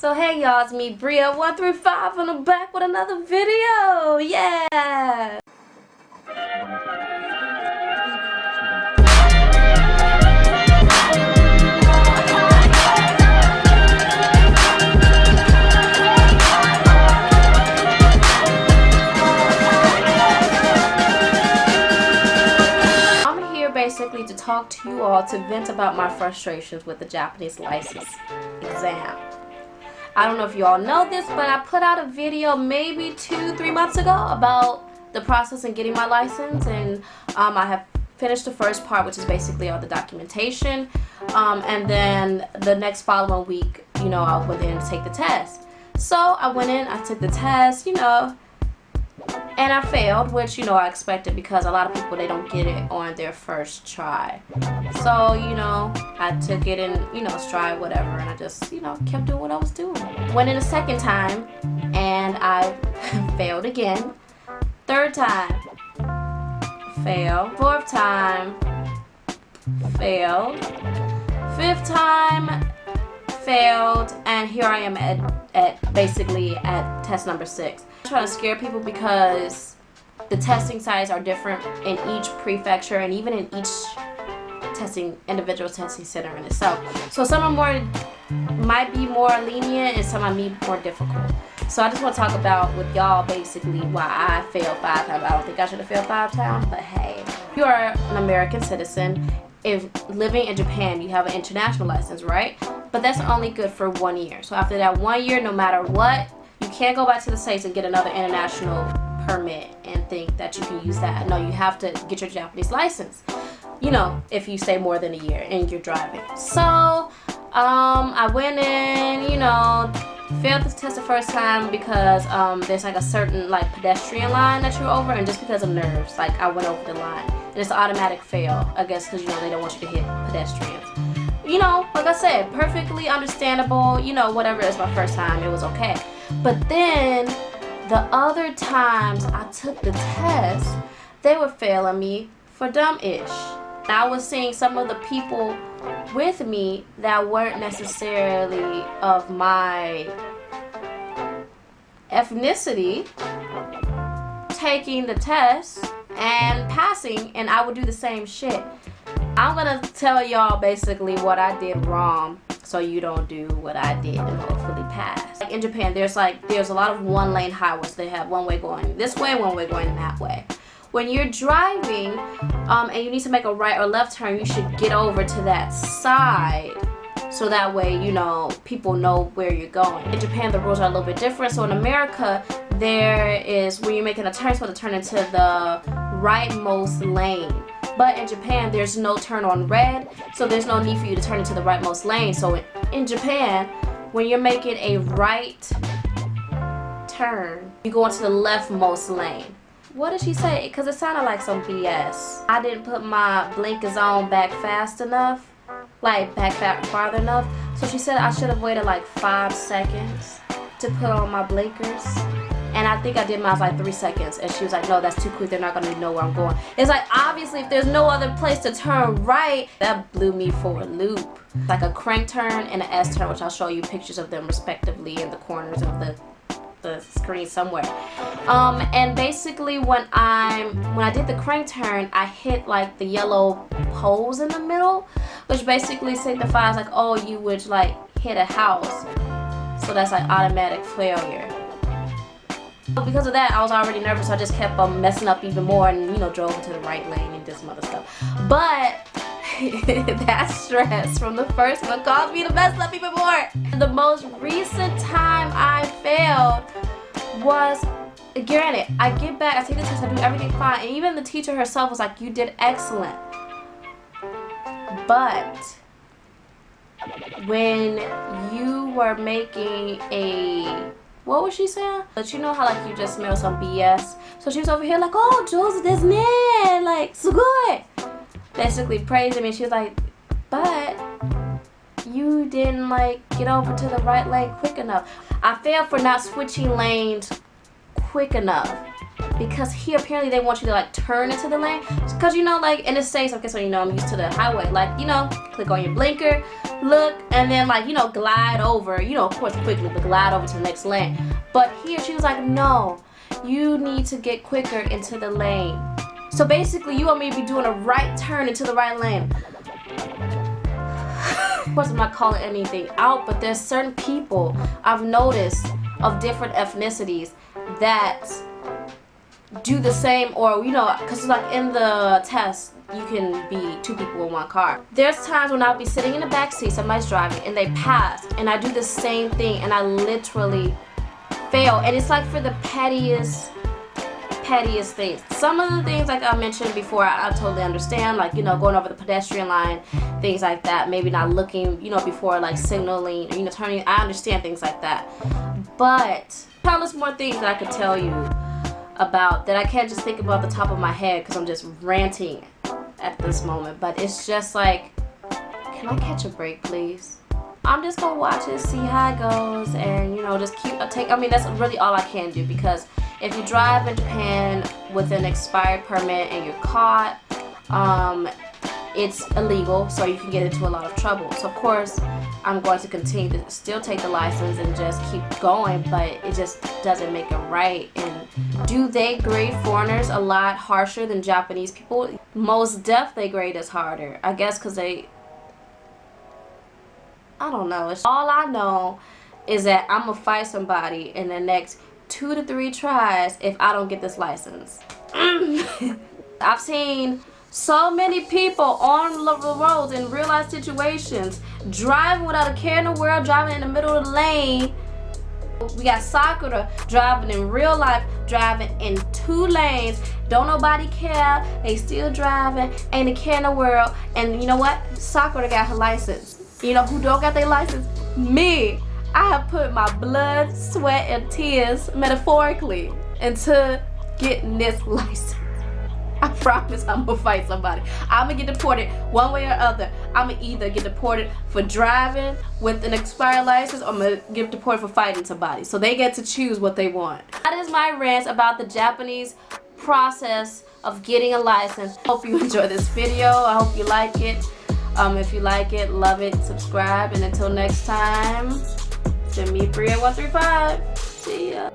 So hey y'all, it's me Bria 1 through 5 and I'm back with another video. Yeah. I'm here basically to talk to you all, to vent about my frustrations with the Japanese license exam. I don't know if you all know this, but I put out a video maybe 2-3 months ago about the process in getting my license, and I have finished the first part, which is basically all the documentation, and then the next following week, I went in to take the test. So I went in, I took the test, and I failed, which, I expected, because a lot of people, they don't get it on their first try. So, I took it in, stride, whatever, and I just, kept doing what I was doing. Went in a second time, and I failed again. Third time, failed. Fourth time, failed. Fifth time, failed. And here I am basically at test number 6. I'm trying to scare people because the testing sites are different in each prefecture and even in each individual testing center in itself. So some are might be more lenient and some might be more difficult. So I just want to talk about with y'all basically why I failed 5 times. I don't think I should have failed 5 times, but hey, you are an American citizen. If living in Japan, you have an international license, right? But that's only good for 1 year. So after that 1 year, no matter what, you can't go back to the States and get another international permit and think that you can use that. No, you have to get your Japanese license, if you stay more than a year and you're driving. So I went in, failed this test the first time because there's like a certain pedestrian line that you're over, and just because of nerves, I went over the line, and it's an automatic fail, I guess, because they don't want you to hit pedestrians. Like I said, perfectly understandable, whatever. It's my first time, it was okay. But then the other times I took the test, they were failing me for dumb-ish. I was seeing some of the people with me that weren't necessarily of my ethnicity taking the test and passing, and I would do the same shit. I'm gonna tell y'all basically what I did wrong so you don't do what I did and hopefully pass. In Japan, there's a lot of one-lane highways. They have one way going this way, one way going that way. When you're driving and you need to make a right or left turn, you should get over to that side, so that way, people know where you're going. In Japan, the rules are a little bit different. So in America, there is, when you're making a turn, it's supposed to turn into the rightmost lane. But in Japan, there's no turn on red, so there's no need for you to turn into the rightmost lane. So in Japan, when you're making a right turn, you go into the leftmost lane. What did she say? Because it sounded like some BS. I didn't put my blinkers on back fast enough, back farther enough. So she said I should have waited 5 seconds to put on my blinkers. And I think I did mine 3 seconds. And she was like, no, that's too quick. They're not going to know where I'm going. It's obviously, if there's no other place to turn right, that blew me for a loop. Like a crank turn and an S turn, which I'll show you pictures of them respectively in the corners of the screen somewhere. And basically when I did the crank turn, I hit the yellow poles in the middle, which basically signifies oh, you would hit a house. So that's automatic failure. Because of that, I was already nervous, so I just kept messing up even more and, drove into the right lane and did some other stuff. But that stress from the first one caused me to mess up even more. The most recent time I failed was, granted, I get back, I take the test, I do everything fine, and even the teacher herself was like, you did excellent. But when you were making what was she saying? But how you just smell some BS. So she was over here oh, Jules, this man, sugoi. Basically praising me. She was like, but you didn't get over to the right lane quick enough. I failed for not switching lanes quick enough. Because here apparently they want you to turn into the lane. Because in the States, okay, so I'm used to the highway. Click on your blinker, look, and then like, you know, glide over, you know, of course quickly, but glide over to the next lane. But here she was like, no, you need to get quicker into the lane. So basically you want me to be doing a right turn into the right lane. Of course I'm not calling anything out, but there's certain people I've noticed of different ethnicities that do the same, or you know, because like in the test you can be 2 people in 1 car. There's times when I'll be sitting in the back seat, somebody's driving and they pass, and I do the same thing and I literally fail, and it's like for the pettiest things. Some of the things like I mentioned before, I totally understand, like, you know, going over the pedestrian line, things like that, maybe not looking, you know, before like signaling, you know, turning. I understand things like that, but countless more things that I could tell you about that I can't just think about the top of my head because I'm just ranting at this moment. But it's just like, can I catch a break, please? I'm just gonna watch it, see how it goes, and you know, just I mean, that's really all I can do, because if you drive in Japan with an expired permit and you're caught, it's illegal, so you can get into a lot of trouble. So of course I'm going to continue to still take the license and just keep going, but it just doesn't make it right. And do they grade foreigners a lot harsher than Japanese people? Most definitely grade us harder, I guess, because I don't know. All I know is that I'm gonna fight somebody in the next 2 to 3 tries if I don't get this license. I've seen so many people on the roads in real life situations driving without a care in the world, driving in the middle of the lane. We got Sakura driving in real life, driving in 2 lanes. Don't nobody care. They still driving, ain't a care in the world. And you know what? Sakura got her license. You know who don't got their license? Me. I have put my blood, sweat, and tears, metaphorically, into getting this license. I promise I'm gonna fight somebody. I'm gonna get deported one way or other. I'm gonna either get deported for driving with an expired license, or I'm gonna get deported for fighting somebody. So they get to choose what they want. That is my rant about the Japanese process of getting a license. Hope you enjoy this video. I hope you like it. If you like it, love it, subscribe, and until next time, send me free at 135. See ya.